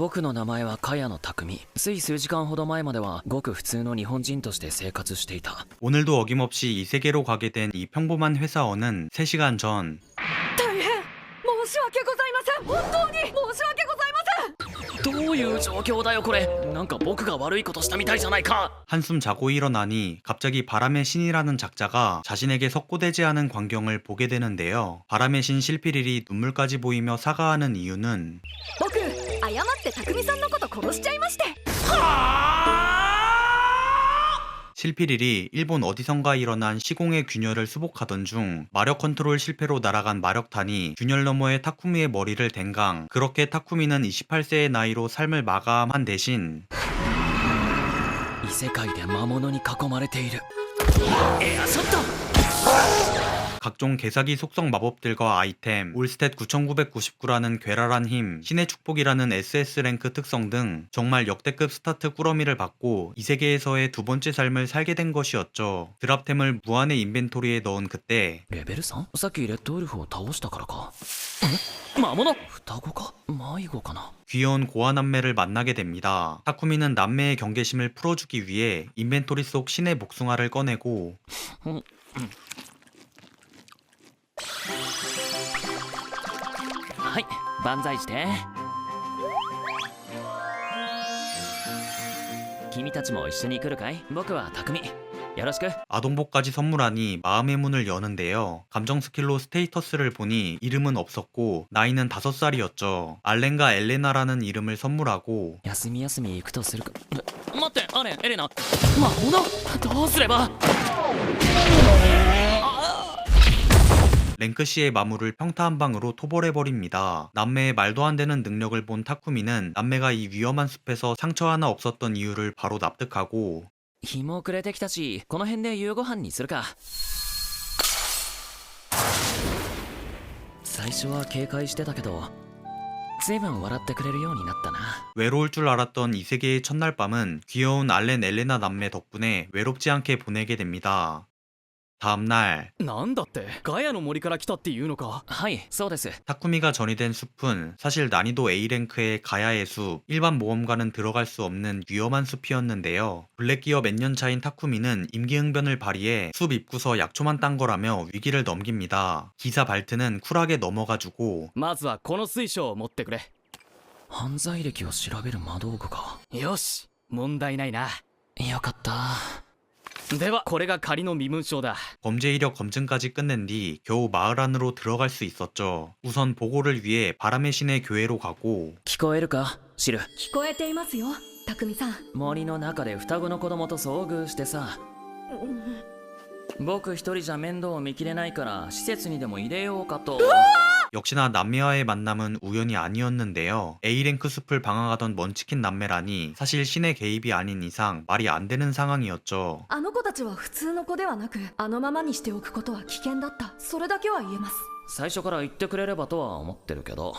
僕の名前は茅野匠。つい数時間ほど前まではごく普通の日本人として生活していた。 오늘도 어김없이 이 세계로 가게 된 이 평범한 회사원은 3시간 전 大変申し訳ございません。本当に申し訳ございません。どういう状況だよこれ。なんか僕が悪いことしたみたいじゃないか。 한숨 자고 일어나니 갑자기 바람의 신이라는 작자가 자신에게 석고되지 않은 광경을 보게 되는데요. 바람의 신 실피릴이 눈물까지 보이며 사과하는 이유는 僕誤って匠さんのこと殺しちゃいまして。 실피릴이 일본 어디선가 일어난 시공의 균열을 수복하던 중 마력 컨트롤 실패로 날아간 마력탄이 균열 너머의 타쿠미의 머리를 댕강. 그렇게 타쿠미는 28세의 나이로 삶을 마감한 대신 異世界で魔物に囲まれている。エアショット。 각종 개사기 속성 마법들과 아이템, 올스탯 9999라는 괴랄한 힘, 신의 축복이라는 SS 랭크 특성 등 정말 역대급 스타트 꾸러미를 받고 이 세계에서의 두 번째 삶을 살게 된 것이었죠. 드랍템을 무한의 인벤토리에 넣은 그때 レベル 3？ さっきレッドウルフを倒したからか。ん？魔物？双子か迷子かな。 귀여운 고아 남매를 만나게 됩니다. 타쿠미는 남매의 경계심을 풀어주기 위해 인벤토리 속 신의 복숭아를 꺼내고 はい、万歳して。君たちも一緒に来るかい？僕は匠。よろしく。 아동복까지 선물하니 마음의 문을 여는데요. 감정 스킬로 스테이터스를 보니 이름은 없었고 나이는 5살이었죠. 알렌과 엘레나라는 이름을 선물하고 休み休み行くとするか。待って、アレン、エレナ。魔物？どうすれば。 랭크씨의 마물을 평타 한 방으로 토벌해버립니다. 남매의 말도 안 되는 능력을 본 타쿠미는 남매가 이 위험한 숲에서 상처 하나 없었던 이유를 바로 납득하고 日も暮れてきたし、この辺で夕ご飯にするか。最初は警戒してたけど、随分笑ってくれるようになったな。 외로울 줄 알았던 이 세계의 첫날 밤은 귀여운 알렌 엘레나 남매 덕분에 외롭지 않게 보내게 됩니다. 다음날 なんだってガヤの森から来たっていうのか。はい、そうです。 타쿠미가 전이 된 숲은 사실 난이도 A랭크의 가야의 숲, 일반 모험가는 들어갈 수 없는 위험한 숲이었는데요. 블랙기어 몇 년 차인 타쿠미는 임기응변을 발휘해 숲 입구서 약초만 딴 거라며 위기를 넘깁니다. 기사 발트는 쿨하게 넘어가주고 まずはこの水晶を持ってくれ。犯罪歴を調べる魔道具か。よし、問題ないな。よかった。ではこれが仮の身分証だ。 범죄 이력 검증까지 끝낸 뒤 겨우 마을 안으로 들어갈 수 있었죠. 우선 보고를 위해 바람의 신의 교회로 가고 聞こえるか、シル。聞こえていますよ、匠さん。森の中で双子の子供と遭遇してさ。僕一人じゃ面倒を見きれないから施設にでも入れようかと。 역시나 남매와의 만남은 우연이 아니었는데요. A랭크 숲을 방황하던 먼치킨 남매라니 사실 신의 개입이 아닌 이상 말이 안 되는 상황이었죠. あの子たちは普通の子ではなく、あのままにしておくことは危険だった。それだけは言えます。最初から言ってくれればとは思ってるけど。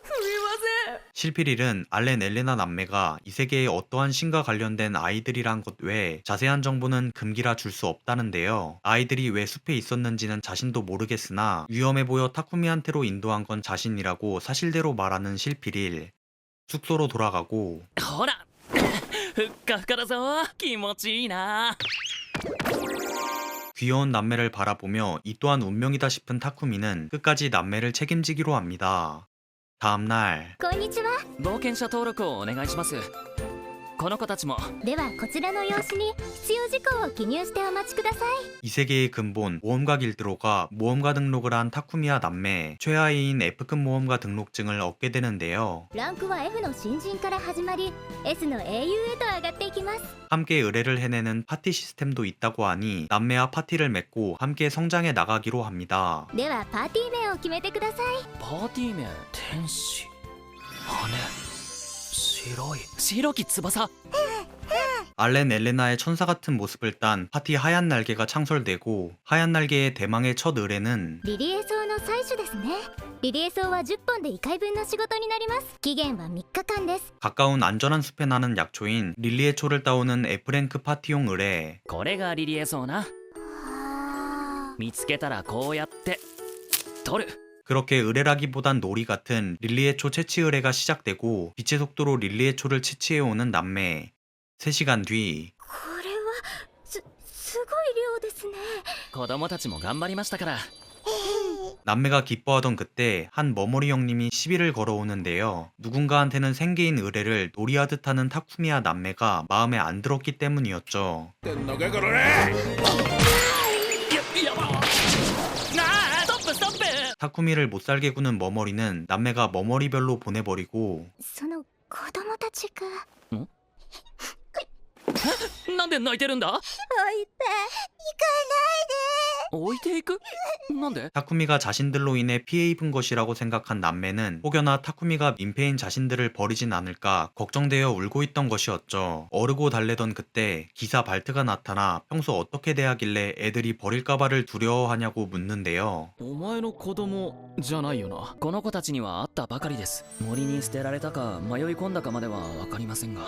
すみません。 실피릴은 알렌 엘레나 남매가 이 세계의 어떠한 신과 관련된 아이들이란 것 외에 자세한 정보는 금기라 줄 수 없다는데요. 아이들이 왜 숲에 있었는지는 자신도 모르겠으나 위험해 보여 타쿠미한테로 인도한 건 자신이라고 사실대로 말하는 실피릴. 숙소로 돌아가고 ほらふっかふかだぞ。気持ちいいな。 귀여운 남매를 바라보며 이 또한 운명이다 싶은 타쿠미는 끝까지 남매를 책임지기로 합니다. 다음날 こんにちは。冒険者登録をお願いします。この子たちも。ではこちらの用紙に必要事項を記入してお待ちください。 이 세계의 근본 모험가 길드로가 모험가 등록을 한 타쿠미와 남매 최하위인 F급 모험가 등록증을 얻게 되는데요. ランクは F の新人から始まり S の英雄へと上がっていきます。 함께 의뢰를 해내는 파티 시스템도 있다고 하니 남매와 파티를 맺고 함께 성장해 나가기로 합니다. ではパーティー名を決めてください。パーティー名、天使、羽、白い、白き翼。 알렌 엘레나의 천사 같은 모습을 딴 파티 하얀 날개가 창설되고 하얀 날개의 대망의 첫 의뢰는 リリエソウの採取ですね。リリエソウは10本で1回分の仕事になります。期限は3日間です。 가까운 안전한 숲에 나는 약초인 릴리의 초를 따오는 F랭크 파티용 의뢰. これがリリエそうな。見つけたらこうやって取る。 그렇게 의뢰라기보단 놀이 같은 릴리의 초 채취 의뢰가 시작되고 빛의 속도로 릴리의 초를 채취해오는 남매. 3시간 뒤 これはすごい量ですね。子供たちも頑張りましたから。 남매가 기뻐하던 그때 한 머머리 형님이 시비를 걸어오는데요. 누군가한테는 생계인 의뢰를 놀이하듯 하는 타쿠미야 남매가 마음에 안 들었기 때문이었죠. なあ、ストップストップ。 타쿠미를 못살게 구는 머머리는 남매가 머머리별로 보내버리고 その子供たちがなんで泣いてるんだ。置いて置いていく。なんで。 타쿠미가 자신들로 인해 피해 입은 것이라고 생각한 남매는 혹여나 타쿠미가 민폐인 자신들을 버리진 않을까 걱정되어 울고 있던 것이었죠. 어르고 달래던 그때 기사 발트가 나타나 평소 어떻게 대하길래 애들이 버릴까봐를 두려워하냐고 묻는데요. お前の子供じゃないよな。この子たちには会ったばかりです。森に捨てられたか迷い込んだかまでは分かりませんが。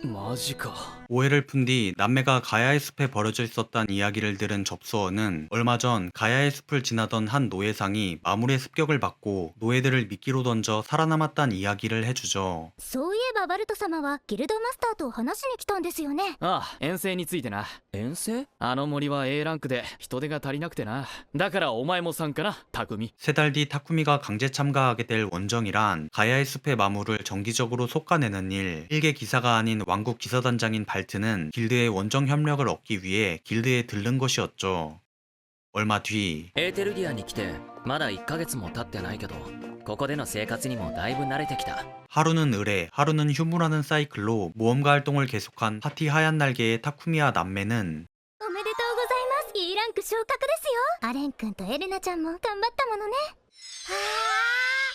マジか。 오해를 푼 뒤 남매가 가야의 숲에 버려져 있었다는 이야기를 들은 접수어는 얼마 전 가야의 숲을 지나던 한 노예상이 마물의 습격을 받고 노예들을 미끼로 던져 살아남았다는 이야기를 해주죠. そういえばバルト様はギルドマスターと話しに来たんですよね。ああ、遠征についてな。遠征？あの森は A ランクで人手が足りなくてな。だからお前も参加な、匠。 3달 뒤 타쿠미가 강제 참가하게 될 원정이란 가야의 숲의 마물을 정기적으로 솎아내는 일. 일개 기사가 아닌 왕국 기사단장인 발트는 길드의 원정 협력을 얻기 위해 길드에 들른 것이었죠. 얼마 뒤 エーテルギアに来てまだ1ヶ月も経ってないけどここでの生活にもだいぶ慣れてきた。 하루는 의뢰, 하루는 휴무라는 사이클로 모험가 활동을 계속한 파티 하얀 날개의 타쿠미와 남매는 おめでとうございます。E ランク昇格ですよ。アレン君とエレナちゃんも頑張ったものね。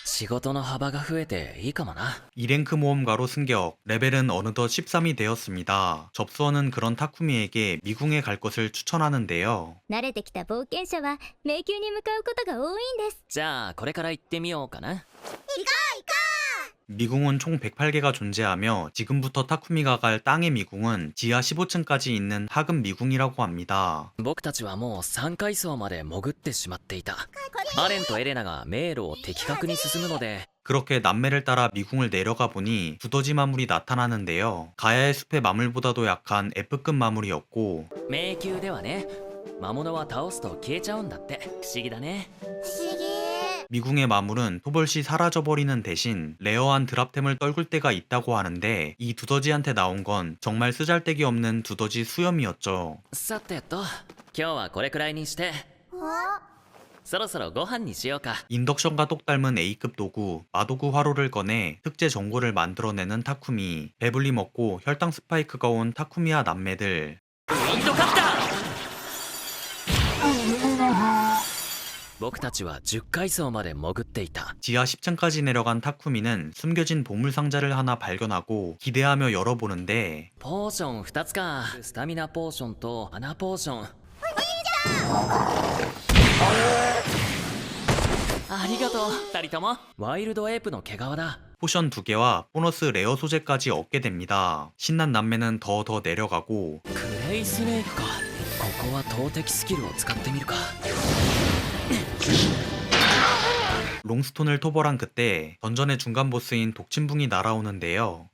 仕事の幅が増えていいかもな。 2랭크 모험가로 승격, 레벨은 어느덧 13이 되었습니다. 접수어는 그런 타쿠미에게 미궁에 갈 것을 추천하는데요. 慣れてきた冒険者は迷宮に向かうことが多いんです。じゃあこれから行ってみようかな。 미궁은 총 108개가 존재하며 지금부터 타쿠미가 갈 땅의 미궁은 지하 15층까지 있는 하급 미궁이라고 합니다. 僕たちはもう3階層まで潜ってしまっていた。アレンとエレナが迷路を的確に進むので 그렇게 남매를 따라 미궁을 내려가 보니 두더지 마물이 나타나는데요. 가야의 숲의 마물보다도 약한 F급 마물이었고 迷宮ではね魔物は倒すと消えちゃうんだって。不思議だね。不思議。 미궁의 마물은 토벌시 사라져버리는 대신 레어한 드랍템을 떨굴 때가 있다고 하는데 이 두더지한테 나온 건 정말 쓰잘데기 없는 두더지 수염이었죠. さてと今日はこれくらいにしてそろそろご飯にしようか。 인덕션과 똑 닮은 A급 도구 마도구 화로를 꺼내 특제 전골을 만들어내는 타쿠미. 배불리 먹고 혈당 스파이크가 온 타쿠미와 남매들. ウィンドカッター。僕たちは10階層まで潜っていた。 지하 10층까지 내려간 타쿠미는 숨겨진 보물 상자를 하나 발견하고 기대하며 열어보는데 ポーション2つか。スタミナポーションとマナポーション。ありがとう2人とも。ワイルドエープの毛皮だ。 포션 2개와 보너스 레어 소재까지 얻게 됩니다. 신난 남매는 더 내려가고 クレイスネークか。ここは投擲スキルを使ってみるか。 롱스톤을 토벌한 그때 던전의 중간 보스인 독침붕이 날아오는데요.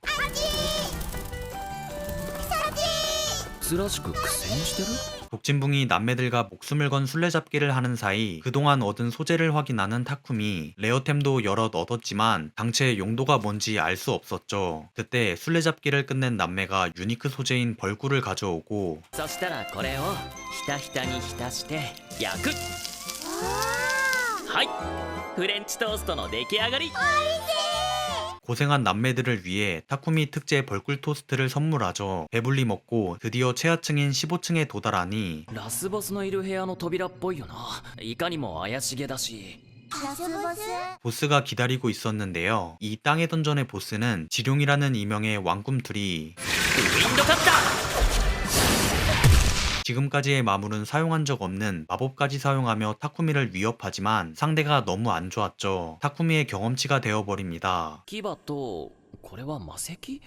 珍しく苦戦してる。 독침붕이 남매들과 목숨을 건 술래잡기를 하는 사이 그동안 얻은 소재를 확인하는 타쿠미. 레어템도 여럿 얻었지만 당최 용도가 뭔지 알 수 없었죠. 그때 술래잡기를 끝낸 남매가 유니크 소재인 벌꿀을 가져오고 そしたらこれをひたひたに浸して焼く。はい、フレンチトーストの出来上がり。 고생한 남매들을 위해 타쿠미 특제 벌꿀 토스트를 선물하죠. 배불리 먹고 드디어 최하층인 15층에 도달하니 ラスボスのいる部屋の扉っぽいよな。いかにも怪しげだし。 ラスボス 보스가 기다리고 있었는데요. 이 땅의 던전의 보스는 지룡이라는 이명의 왕꿈틀이 ウィンドカッター。 지금까지의 마물은 사용한 적 없는 마법까지 사용하며 타쿠미를 위협하지만 상대가 너무 안 좋았죠. 타쿠미의 경험치가 되어버립니다. 牙とこれは魔石。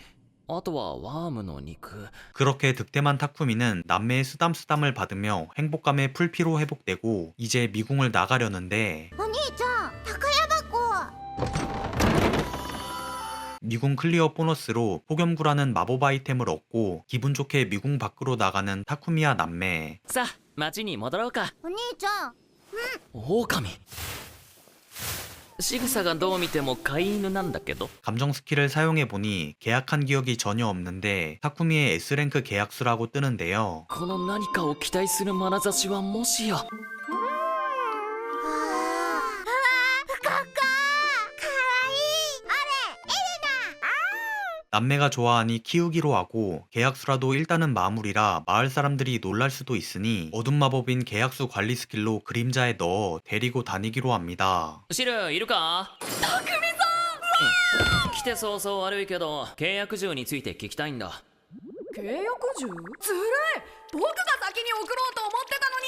あとはワームの肉。 그렇게 득템한 타쿠미는 남매의 쓰담쓰담을 받으며 행복감에 풀피로 회복되고 이제 미궁을 나가려는데 お兄ちゃん宝 미궁 클리어 보너스로 폭염구라는 마법 아이템을 얻고 기분 좋게 미궁 밖으로 나가는 타쿠미야 남매. さあ町に戻ろうか。お兄ちゃん狼仕草がどう見ても飼い犬なんだけど。 감정 스킬을 사용해보니 계약한 기억이 전혀 없는데 타쿠미의 S랭크 계약수라고 뜨는데요. この何かを期待する眼差しはもしや。ふかふかかわいい。あれエレナ。 남매가 좋아하니 키우기로 하고 계약수라도 일단은 마무리라 마을 사람들이 놀랄 수도 있으니 어둠 마법인 계약수 관리 스킬로 그림자에 넣어 데리고 다니기로 합니다. シルいるか？たくみさん、来て早々悪いけど契約獣について聞きたいんだ。契約獣ずるい。僕が先に送ろうと思ってたのに。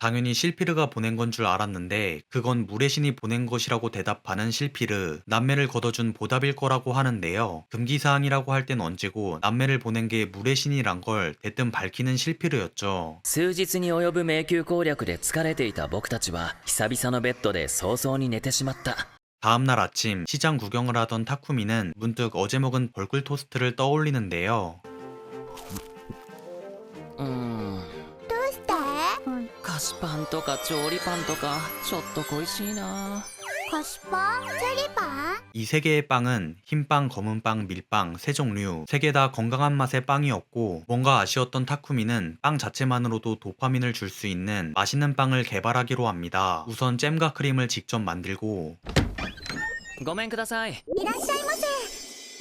당연히 실피르가 보낸 건 줄 알았는데 그건 물의 신이 보낸 것이라고 대답하는 실피르. 남매를 걷어준 보답일 거라고 하는데요. 금기사항이라고 할 땐 언제고 남매를 보낸 게 물의 신이란 걸 대뜸 밝히는 실피르였죠. 数日に及ぶ迷宮攻略で疲れていた僕たちは久々のベッドで早々に寝てしまった。 다음날 아침 시장 구경을 하던 타쿠미는 문득 어제 먹은 벌꿀 토스트를 떠올리는데요. どうして菓子パンとか調理パンとかちょっと恋しいな。菓子パンチェリーパン 이 세 개의 빵은 흰빵, 검은빵, 밀빵 세 종류, 세 개 다 건강한 맛의 빵이었고 뭔가 아쉬웠던 타쿠미는 빵 자체만으로도 도파민을 줄 수 있는 맛있는 빵을 개발하기로 합니다. 우선 잼과 크림을 직접 만들고 ごめんください。いらっしゃいませ。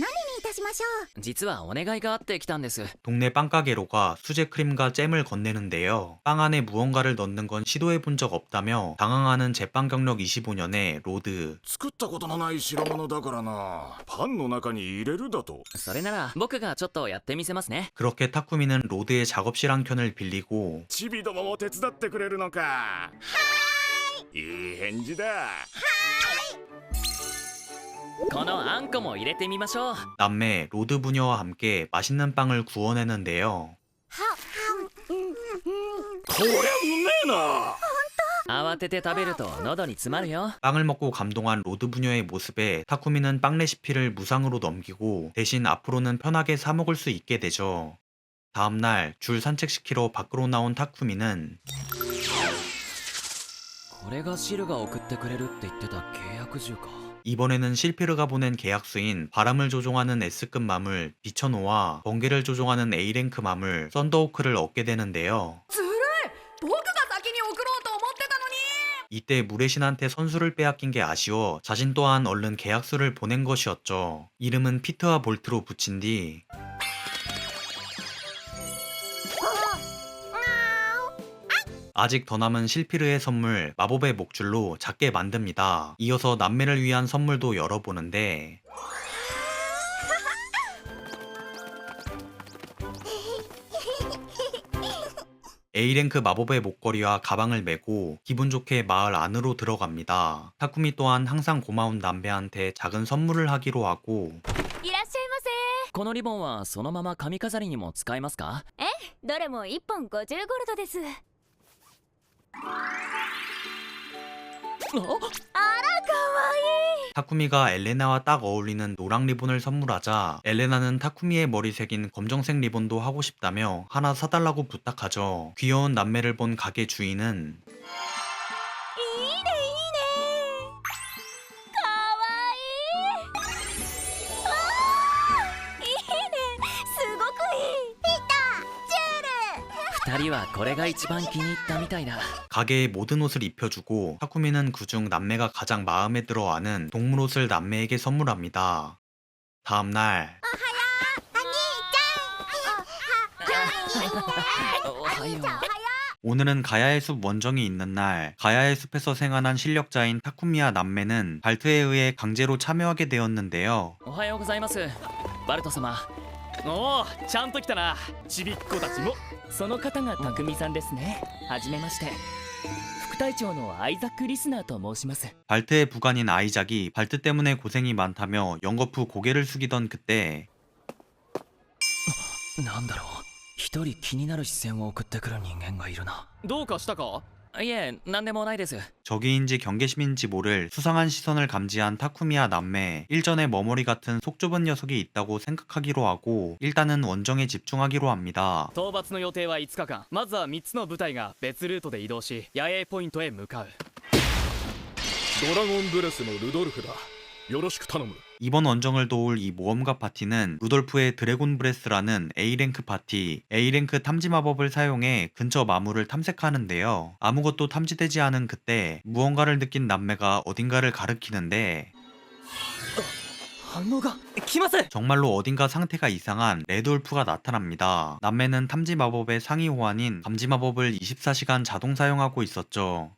何にいたしましょう。実はお願いがあって来たんです。 동네 빵가게로가 수제 크림과 잼을 건네는데요. 빵 안에 무언가를 넣는 건 시도해본 적 없다며 당황하는 제빵 경력 25년의 로드. 作ったことのない代物だからな。パンの中に入れるだと。それなら僕がちょっとやってみせますね。 그렇게 타쿠미는 로드의 작업실 한 켠을 빌리고 チビどもも手伝ってくれるのか。はーい。いい返事だ。このあんこも入れてみましょう。 남매 로드 부녀와 함께 맛있는 빵을 구워내는데요. こりゃうめえな。慌てて食べると喉に詰まるよ。 빵을 먹고 감동한 로드 부녀의 모습에 타쿠미는 빵 레시피를 무상으로 넘기고 대신 앞으로는 편하게 사 먹을 수 있게 되죠. 다음날 줄 산책시키러 밖으로 나온 타쿠미는 これがシルが送ってくれるって言ってた契約獣か。 이번에는 실피르가 보낸 계약수인 바람을 조종하는 S급 마물 비천호와 번개를 조종하는 A랭크 마물 썬더호크를 얻게 되는데요. ずるい。僕が先に送ろうと思ってたのに。 이때 물의 신한테 선수를 빼앗긴 게 아쉬워 자신 또한 얼른 계약수를 보낸 것이었죠. 이름은 피트와 볼트로 붙인 뒤 아직 더 남은 실피르의 선물 마법의 목줄로 작게 만듭니다. 이어서 남매를 위한 선물도 열어보는데 A랭크 마법의 목걸이와 가방을 메고 기분 좋게 마을 안으로 들어갑니다. 타쿠미 또한 항상 고마운 남매한테 작은 선물을 하기로 하고 いらっしゃいませ。このリボンはそのまま髪飾りにも使えますか？どれも1本50ゴルドです。 타쿠미가 엘레나와 딱 어울리는 노랑 리본을 선물하자 엘레나는 타쿠미의 머리 색인 검정색 리본도 하고 싶다며 하나 사달라고 부탁하죠. 귀여운 남매를 본 가게 주인은 いいねいいね。かわいい。わあ、いいね。すごくいい。ピタ、ジュール。 2人はこれが一番気に入ったみたいだ。 가게에 모든 옷을 입혀주고 타쿠미는 그중 남매가 가장 마음에 들어하는 동물 옷을 남매에게 선물합니다. 다음날 おはよう。 오늘은 가야의 숲 원정이 있는 날 가야의 숲에서 생활한 실력자인 타쿠미와 남매는 발트에 의해 강제로 참여하게 되었는데요. おはようございます。バルト様。おお、ちゃんと来たな。ちびっ子たちも。その方が匠さんですね。はじめまして。副隊長のアイザック・リスナーと申します。 발트의 부관인 아이작이 발트 때문에 고생이 많다며 연거푸 고개를 숙이던 그때 なんだろう。一人気になる視線を送ってくる人間がいるな。どうかしたか？いえ何でもないです。 적이인지 경계심인지 모를 수상한 시선을 감지한 타쿠미와 남매, 일전에 머머리 같은 속 좁은 녀석이 있다고 생각하기로 하고 일단은 원정에 집중하기로 합니다. 討伐の予定は5日間。まずは3つの部隊が別ルートで移動し野営ポイントへ向かう。ドラゴンブレスのルドルフだ。よろしく頼む。 이번 원정을 도울 이 모험가 파티는 루돌프의 드래곤 브레스라는 A랭크 파티, A랭크 탐지 마법을 사용해 근처 마물을 탐색하는데요. 아무것도 탐지되지 않은 그때 무언가를 느낀 남매가 어딘가를 가리키는데 反応が来ます。 정말로 어딘가 상태가 이상한 레드울프가 나타납니다. 남매는 탐지 마법의 상위 호환인 감지 마법을 24시간 자동 사용하고 있었죠.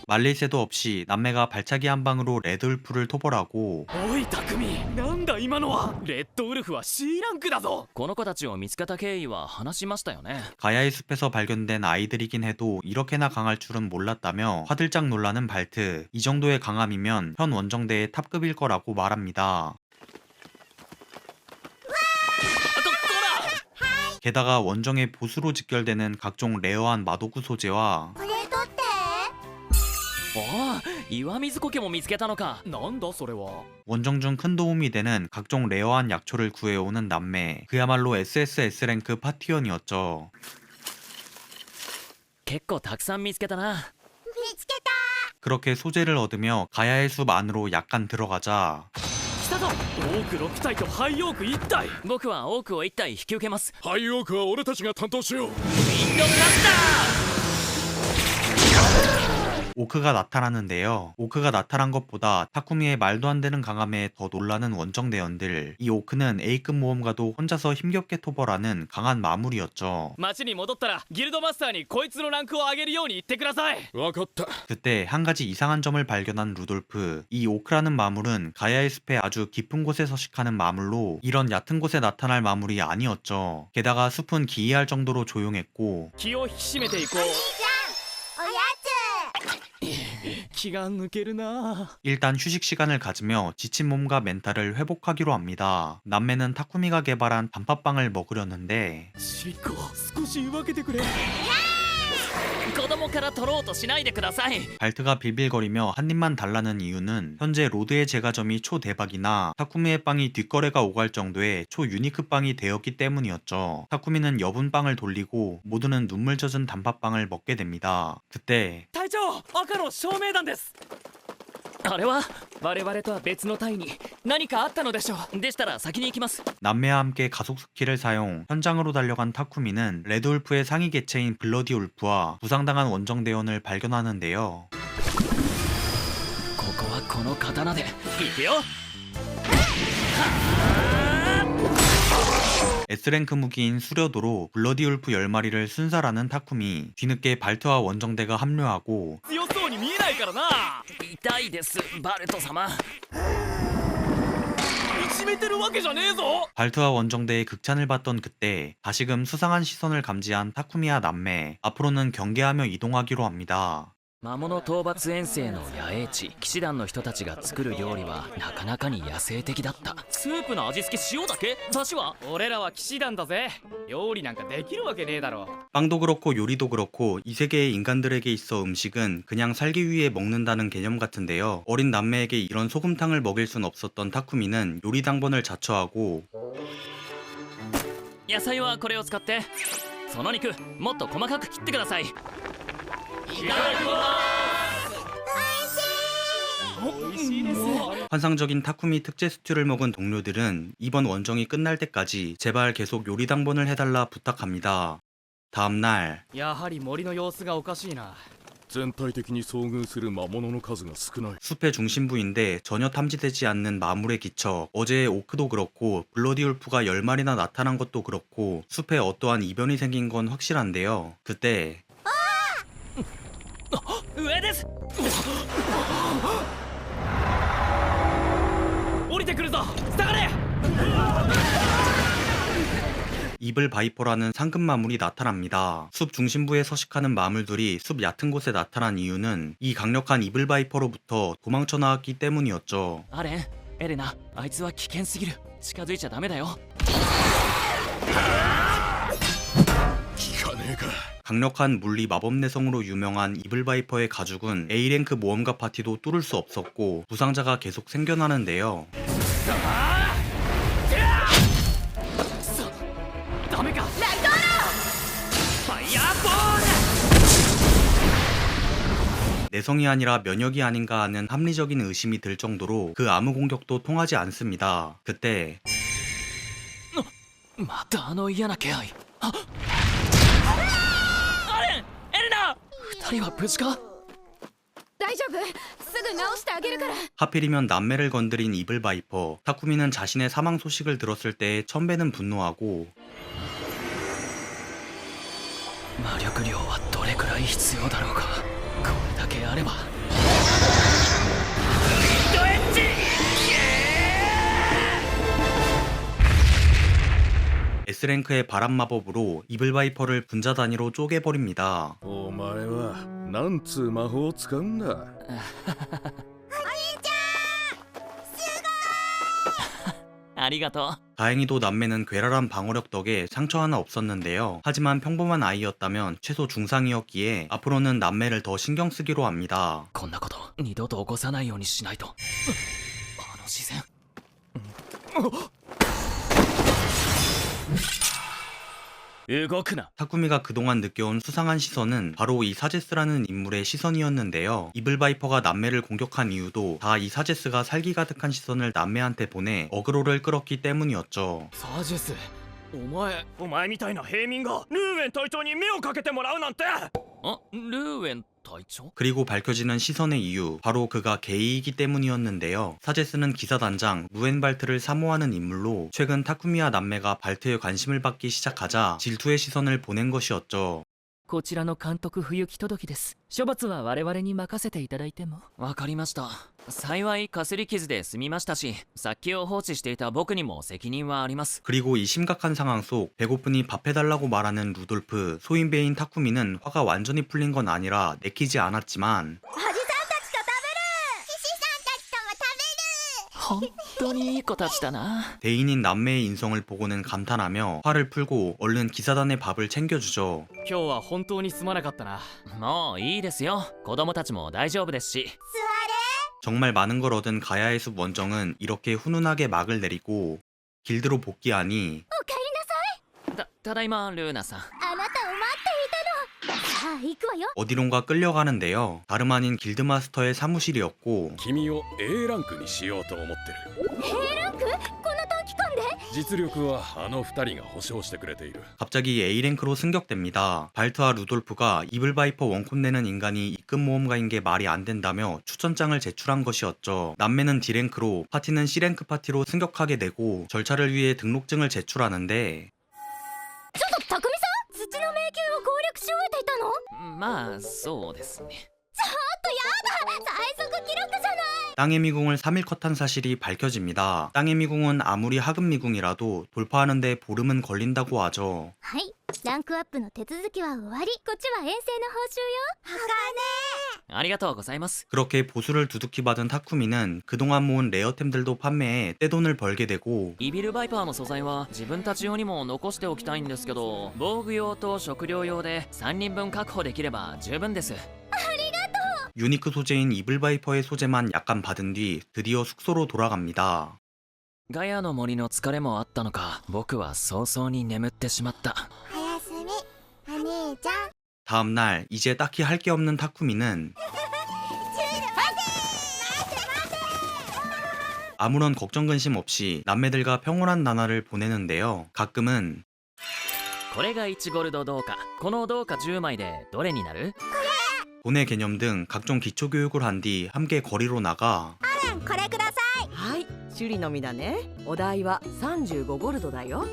말릴 새도 없이 남매가 발차기 한 방으로 레드울프를 토벌하고 おい匠、なんだ今のは。レッドウルフは C ランクだぞ。この子たちを見つけた経緯は話しましたよね。 가야의 숲에서 발견된 아이들이긴 해도 이렇게나 강할 줄은 몰랐다며 화들짝 놀라는 발트. 이 정도의 강함이면 현 원정대의 탑급일 거라고 말합니다. 게다가 원정의 보수로 직결되는 각종 레어한 마도구 소재와 これ取って。おお、岩水苔も見つけたのか。なんだそれは。 원정 중 큰 도움이 되는 각종 레어한 약초를 구해오는 남매. 그야말로 SSS랭크 파티원이었죠. 結構たくさん見つけたな。見つけた。 그렇게 소재를 얻으며 가야의 숲 안으로 약간 들어가자 来たぞ。オーク6体とハイオーク1体。僕は多くを1体引き受けます。ハイオークは俺たちが担当しよう。 오크가 나타나는데요. 오크가 나타난 것보다 타쿠미의 말도 안 되는 강함에 더 놀라는 원정대원들. 이 오크는 A급 모험가도 혼자서 힘겹게 토벌하는 강한 마물이었죠. 町に戻ったらギルドマスターにこいつのランクを上げるように言ってください。わかった。 그때 한 가지 이상한 점을 발견한 루돌프. 이 오크라는 마물은 가야의 숲의 아주 깊은 곳에 서식하는 마물로 이런 얕은 곳에 나타날 마물이 아니었죠. 게다가 숲은 기이할 정도로 조용했고 気を引き締めていこう。じゃん、おやつ。気が抜けるな。 일단 휴식 시간을 가지며 지친 몸과 멘탈을 회복하기로 합니다. 남매는 타쿠미가 개발한 단팥빵을 먹으려는데 ちびっこ、少し分けてくれ。子供から取ろうとしないでください。 발트가 빌빌거리며 한 입만 달라는 이유는 현재 로드의 제과점이 초대박이나 타쿠미의 빵이 뒷거래가 오갈 정도의 초유니크 빵이 되었기 때문이었죠. 타쿠미는 여분 빵을 돌리고 모두는 눈물 젖은 단팥빵을 먹게 됩니다. 그때 隊長、赤の照明弾です。あれは我々とは別の隊に何かあったのでしょう。でしたら先に行きます。 남매와 함께 가속 스킬을 사용 현장으로 달려간 타쿠미는 레드울프의 상위 개체인 블러디 울프와 부상당한 원정대원을 발견하는데요. ここはこの刀で行くよ。 S랭크 무기인 수려도로 블러디 울프 10마리를 순살하는 타쿠미. 뒤늦게 발트와 원정대가 합류하고 強そうに見えないからな。痛いですバルト様。いじめてるわけじゃねえぞ。 발트와 원정대의 극찬을 받던 그때 다시금 수상한 시선을 감지한 타쿠미와 남매. 앞으로는 경계하며 이동하기로 합니다. 魔物討伐遠征の野営地騎士団の人たちが作る料理はなかなかに野生的だった。スープの味付け塩だけ？出汁は？俺らは騎士団だぜ。料理なんかできるわけねえだろ。 빵도 그렇고 요리도 그렇고 이 세계의 인간들에게 있어 음식은 그냥 살기 위해 먹는다는 개념 같은데요. 어린 남매에게 이런 소금탕을 먹일 순 없었던 타쿠미는 요리 당번을 자처하고 野菜はこれを使って。その肉もっと細かく切ってください。 환상적인 타쿠미 특제 스튜를 먹은 동료들은 이번 원정이 끝날 때까지 제발 계속 요리 당번을 해달라 부탁합니다. 다음날 やはり森の様子がおかしいな。全体的に遭遇する魔物の数が少ない。 숲의 중심부인데 전혀 탐지되지 않는 마물에 기쳐 어제의 오크도 그렇고 블러디 울프가 10마리나 나타난 것도 그렇고 숲에 어떠한 이변이 생긴 건 확실한데요. 그때 上です。降りてくるぞ。下がれ。 이블 바이퍼라는 상급 마물이 나타납니다. 숲 중심부에 서식하는 마물들이 숲 얕은 곳에 나타난 이유는 이 강력한 이블 바이퍼로부터 도망쳐 나왔기 때문이었죠. アレンエレナあいつは危険すぎる。近づいちゃダメだよ。ねえか。 강력한 물리 마법 내성으로 유명한 이블바이퍼의 가죽은 A랭크 모험가 파티도 뚫을 수 없었고 부상자가 계속 생겨나는데요. ダメかライトファイヤーボール 내성이 아니라 면역이 아닌가 하는 합리적인 의심이 들 정도로 그 아무 공격도 통하지 않습니다. 그때 またあの嫌な気配。あ、アレンエレナ二人は無事か？大丈夫、すぐ直してあげるから。 하필이면 남매를 건드린 이블바이퍼. 타쿠미는 자신의 사망 소식을 들었을 때 천배는 분노하고 魔力量はどれくらい必要だろうか。これだけあれば。 ドエッジ S랭크의 바람 마법으로 이블바이퍼를 분자 단위로 쪼개버립니다. お前はなんつう魔法を使うんだ。ありがとう 다행히도 남매는 괴랄한 방어력 덕에 상처 하나 없었는데요. 하지만 평범한 아이였다면 최소 중상이었기에 앞으로는 남매를 더 신경 쓰기로 합니다. こんなこと二度と起こさないようにしないと。あの視線。 動くな 타쿠미가 그동안 느껴온 수상한 시선은 바로 이 사제스라는 인물의 시선이었는데요. 이블바이퍼가 남매를 공격한 이유도 다 이 사제스가 살기 가득한 시선을 남매한테 보내 어그로를 끌었기 때문이었죠. サジェス、お前。お前みたいな平民がルーエン隊長に目をかけてもらうなんてあ、ルーエン隊長？ 그리고 밝혀지는 시선의 이유, 바로 그가 게이이기 때문이었는데요. 사제스는 기사단장 무엔발트를 사모하는 인물로 최근 타쿠미와 남매가 발트에 관심을 받기 시작하자 질투의 시선을 보낸 것이었죠. こちらの監督不行き届きです処罰は我々に任せていただいてもわかりました。幸いかすり傷で済みましたし、殺気を放置していた僕にも責任はあります。 그리고 이 심각한 상황 속 배고프니 밥해달라고 말하는 루돌프, 소인배인 타쿠미는 화가 완전히 풀린 건 아니라 내키지 않았지만 おじさんたちと食べる獅子さんたちとも食べる本当にいい子たちだな。 대인인 남매의 인성을 보고는 감탄하며 화를 풀고 얼른 기사단의 밥을 챙겨주죠. 今日は本当にすまなかったなもういいですよ。子供たちも大丈夫ですし。 정말 많은 걸 얻은 가야의 숲 원정은 이렇게 훈훈하게 막을 내리고 길드로 복귀하니 おかえりなさいただいまルーナさん。あなたを待っていたのさあ行くわよ 어디론가 끌려가는데요. 다름 아닌 길드마스터의 사무실이었고 君を A ランクにしようと思ってる。 A ランクこの短期間で実力はあの二人が保証してくれている。 갑자기 A랭크로 승격됩니다. 발트와 루돌프가 이블바이퍼 원콤 내는 인간이 입금 모험가인 게 말이 안 된다며 추천장을 제출한 것이었죠. 남매는 D랭크로, 파티는 C랭크 파티로 승격하게 되고 절차를 위해 등록증을 제출하는데 ちょっと匠さん土の迷宮を攻略し終えていたのまあそうですね。ちょっとやだ最速記録じゃない 땅의 미궁을 3일 컷한 사실이 밝혀집니다. 땅의 미궁은 아무리 하급 미궁이라도 돌파하는데 보름은 걸린다고 하죠. はいランクアップの手続きは終わりこっちは遠征の報酬よありがとうございます。 그렇게 보수를 두둑히 받은 타쿠미는 그동안 모은 레어템들도 판매해 떼돈을 벌게 되고 イビルバイパーの素材は自分たち用にも残しておきたいんですけど、防具用と食料用で3人分確保できれば十分です。 유니크 소재인 이블바이퍼의 소재만 약간 받은 뒤 드디어 숙소로 돌아갑니다. ガヤの森の疲れもあったのか、僕は早々に眠ってしまった。おやすみお姉ちゃん 다음날 이제 딱히 할 게 없는 타쿠미는 아무런 걱정 근심 없이 남매들과 평온한 나날을 보내는데요. 가끔은 これが1ゴルド銅貨。この銅貨10枚でどれになる？ 돈의 개념 등 각종 기초 교육을 한 뒤 함께 거리로 나가 これくださいはい、首里のみだね。お代は35ゴルドだよ。はい。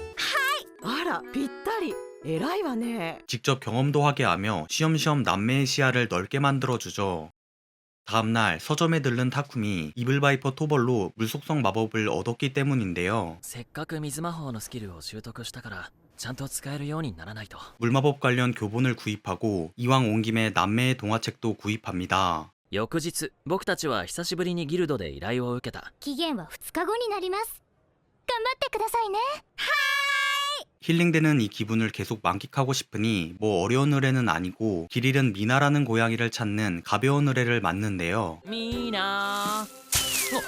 あら、ぴったり。偉いわね。 직접 경험도 하게 하며 시험시험 남매의 시야를 넓게 만들어주죠. 다음날 서점에 들른 타쿠미, 이블바이퍼 토벌로 물속성 마법을 얻었기 때문인데요. せっかく水魔法のスキルを習得したからちゃんと使えるようにならないと。 물마법 관련 교본을 구입하고 이왕 온 김에 남매의 동화책도 구입합니다. 翌日、僕たちは久しぶりにギルドで依頼を受けた。期限は2日後になります頑張ってくださいね 힐링되는 이 기분을 계속 만끽하고 싶으니 뭐 어려운 의뢰는 아니고 길 잃은 미나라는 고양이를 찾는 가벼운 의뢰를 맡는데요. みーなー違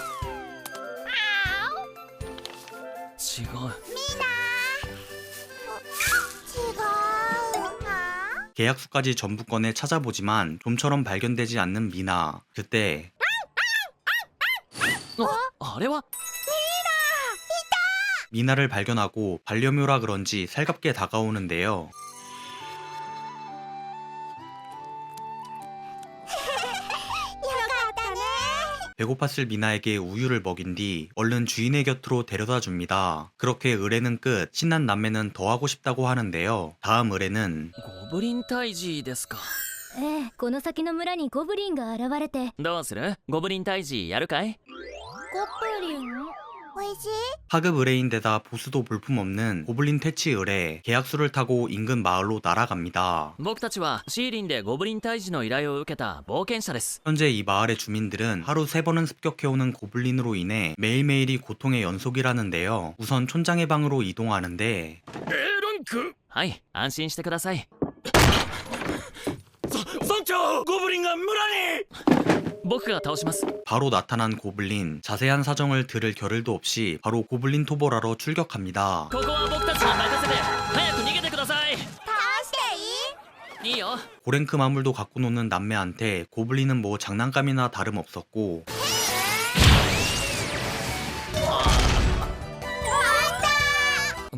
う。違うな。 계약서까지 전부 꺼내 찾아보지만 좀처럼 발견되지 않는 미나. 그때 あれは 미나를 발견하고 반려묘라 그런지 살갑게 다가오는데요. よかったね。 배고팠을 미나에게 우유를 먹인 뒤 얼른 주인의 곁으로 데려다 줍니다. 그렇게 의뢰는 끝. 신난 남매는 더 하고 싶다고 하는데요. 다음 의뢰는 ゴブリン退治ですか。ええ、この先の村にゴブリンが現れて。どうする？ゴブリン退治やるかい？ゴブリン？おいしい？ 하급 의뢰인데다 보수도 볼품없는 고블린 퇴치 의뢰. 계약수를 타고 인근 마을로 날아갑니다. 僕たちはシーリンでゴブリン退治の依頼を受けた冒険者です。 현재 이 마을의 주민들은 하루 3번은 습격해오는 고블린으로 인해 매일매일이 고통의 연속이라는데요. 우선 촌장의 방으로 이동하는데 A ランク。はい、安心してください。村長、ゴブリンが村に。僕が倒します。 바로 나타난 고블린. 자세한 사정을 들을 겨를도 없이 바로 고블린 토벌하러 출격합니다. ここは僕たちに任せて早く逃げてください。倒していい？いいよ。 고랭크 마물도 갖고 노는 남매한테 고블린은 뭐 장난감이나 다름없었고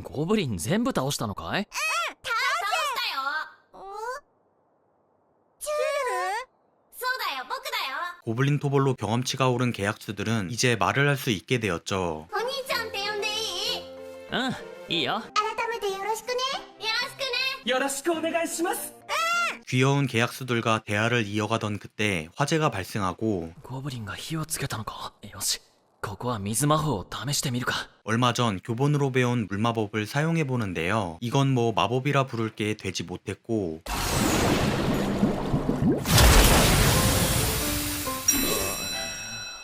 ゴブリン全部倒したのかい？倒したよ。チュール？そうだよ、僕だよ。 고블린 토벌로 경험치가 오른 계약수들은 이제 말을 할 수 있게 되었죠. お兄ちゃんって呼んでいい？うん、いいよ。改めてよろしくね。よろしくね。よろしくお願いします。 귀여운 계약수들과 대화를 이어가던 그때 화재가 발생하고 ゴブリンが火をつけたのか。よし、ここは水魔法を試してみるか。 얼마 전 교본으로 배운 물마법을 사용해보는데요. 이건 뭐 마법이라 부를 게 되지 못했고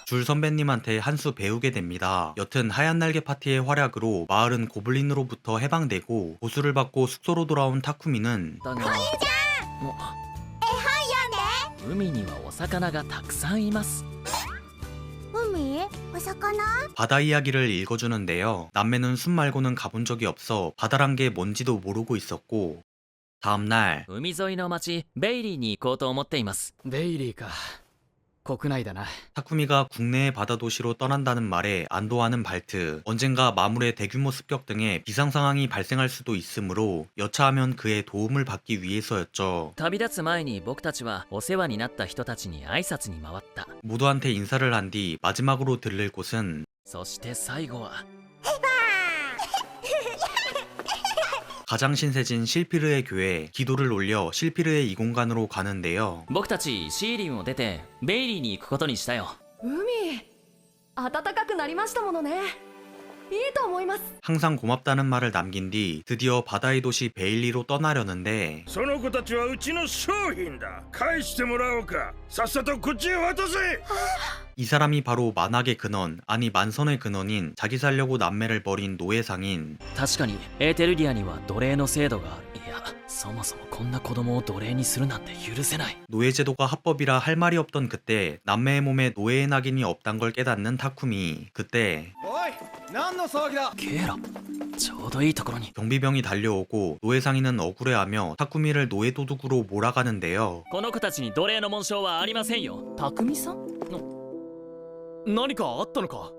줄 선배님한테 한 수 배우게 됩니다. 여튼 하얀 날개 파티의 활약으로 마을은 고블린으로부터 해방되고 보수를 받고 숙소로 돌아온 타쿠미는 だが、海にはお魚がたくさんいます。海？お魚？ 바다 이야기를 읽어주는데요. 남매는 숲 말고는 가본 적이 없어 바다란 게 뭔지도 모르고 있었고 다음날 海沿いの町ベイリーに行こうと思っています。ベイリーか。国内だな。 타쿠미가 국내의 바다 도시로 떠난다는 말에 안도하는 발트. 언젠가 마물의 대규모 습격 등의 비상 상황이 발생할 수도 있으므로 여차하면 그의 도움을 받기 위해서였죠. 旅立つ前に僕たちはお世話になった人たちに挨拶に回った。 모두한테 인사를 한 뒤 마지막으로 들를 곳은 そして最後は 가장 신세진 실피르의 교회. 기도를 올려 실피르의 이 공간으로 가는데요. 僕たちシーリンを出てベイリーに行くことにしたよ。海暖かくなりましたものね。いいと思います。 항상 고맙다는 말을 남긴 뒤 드디어 바다의 도시 베일리로 떠나려는데 その子たちはうちの商品だ。返してもらおうか。さっさとこっちへ渡せ。 이 사람이 바로 만악의 근원, 아니 만선의 근원인 자기 살려고 남매를 버린 노예상인 確かにエーテルリアには奴隷の制度がある。いや、そもそもこんな子供を奴隷にするなんて許せない。 노예제도가 합법이라 할 말이 없던 그때 남매의 몸에 노예의 낙인이 없단 걸 깨닫는 타쿠미. 그때 おい、何の騒ぎだ。ケイラ、ちょうどいいところに。 경비병이 달려오고 노예상인은 억울해하며 타쿠미를 노예도둑으로 몰아가는데요. この子たちに奴隷の紋章はありませんよ。匠さん？何かあったのか。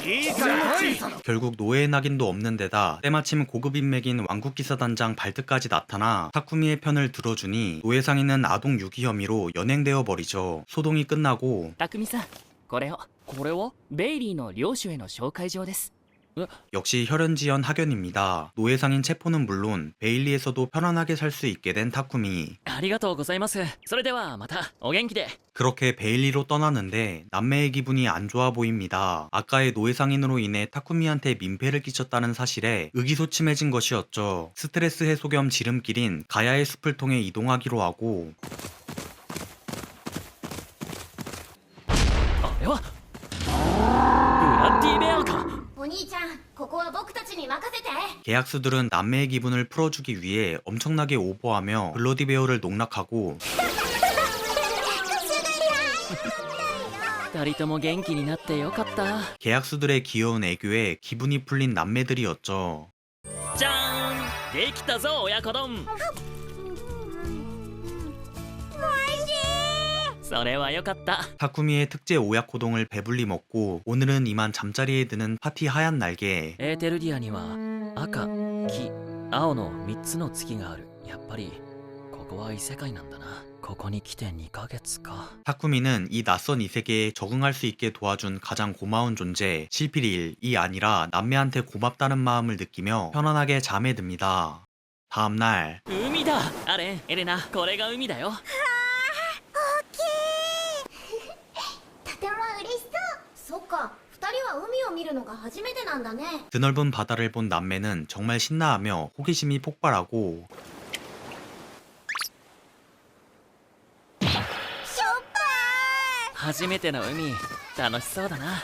いいから来い。 결국 노예의 낙인도 없는 데다 때마침 고급 인맥인 왕국기사단장 발트까지 나타나 타쿠미의 편을 들어주니 노예상인은 아동 유기 혐의로 연행되어 버리죠. 소동이 끝나고 匠さん、これを。これはベイリーの領主への紹介状です。 역시 혈연지연 학연입니다. 노예상인 체포는 물론 베일리에서도 편안하게 살 수 있게 된 타쿠미. ありがとうございます。それではまたお元気で。 그렇게 베일리로 떠나는데 남매의 기분이 안 좋아 보입니다. 아까의 노예상인으로 인해 타쿠미한테 민폐를 끼쳤다는 사실에 의기소침해진 것이었죠. 스트레스 해소 겸 지름길인 가야의 숲을 통해 이동하기로 하고 あれはブラッディベアか。お兄ちゃん、ここは僕たちにに任せて。 계약수들은 남매의 기분을 풀어주기 위해 엄청나게 오버하며 블러디베어를 농락하고 二人とも元気になってよかった。 계약수들의 귀여운 애교에 기분이 풀린 남매들이었죠. じゃーん、できたぞ親子丼。それはよかった。 타쿠미의 특제 오야코동을 배불리 먹고 오늘은 이만 잠자리에 드는 파티 하얀 날개. エーテルディアには赤、黄、青の3つの月がある。やっぱりここは異世界なんだな。ここに来て2ヶ月か。 타쿠미는 이 낯선 이세계에 적응할 수 있게 도와준 가장 고마운 존재 실피릴이 아니라 남매한테 고맙다는 마음을 느끼며 편안하게 잠에 듭니다. 다음날 海だ。アレン、エレナ、これが海だよ。とても嬉しそう。そっか、二人は海を見るのが初めてなんだね。 드넓은 바다를 본 남매는 정말 신나하며 호기심이 폭발하고 初めての海、楽しそうだな。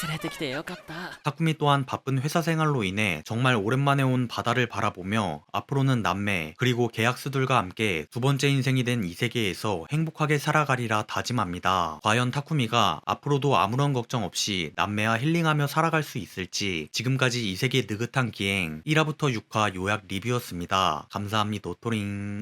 連れてきてよかった。 타쿠미 또한 바쁜 회사 생활로 인해 정말 오랜만에 온 바다를 바라보며 앞으로는 남매 그리고 계약수들과 함께 두 번째 인생이 된 이 세계에서 행복하게 살아가리라 다짐합니다. 과연 타쿠미가 앞으로도 아무런 걱정 없이 남매와 힐링하며 살아갈 수 있을지 지금까지 이 세계 느긋한 기행 1화부터 6화 요약 리뷰였습니다. 감사합니다. 도토링.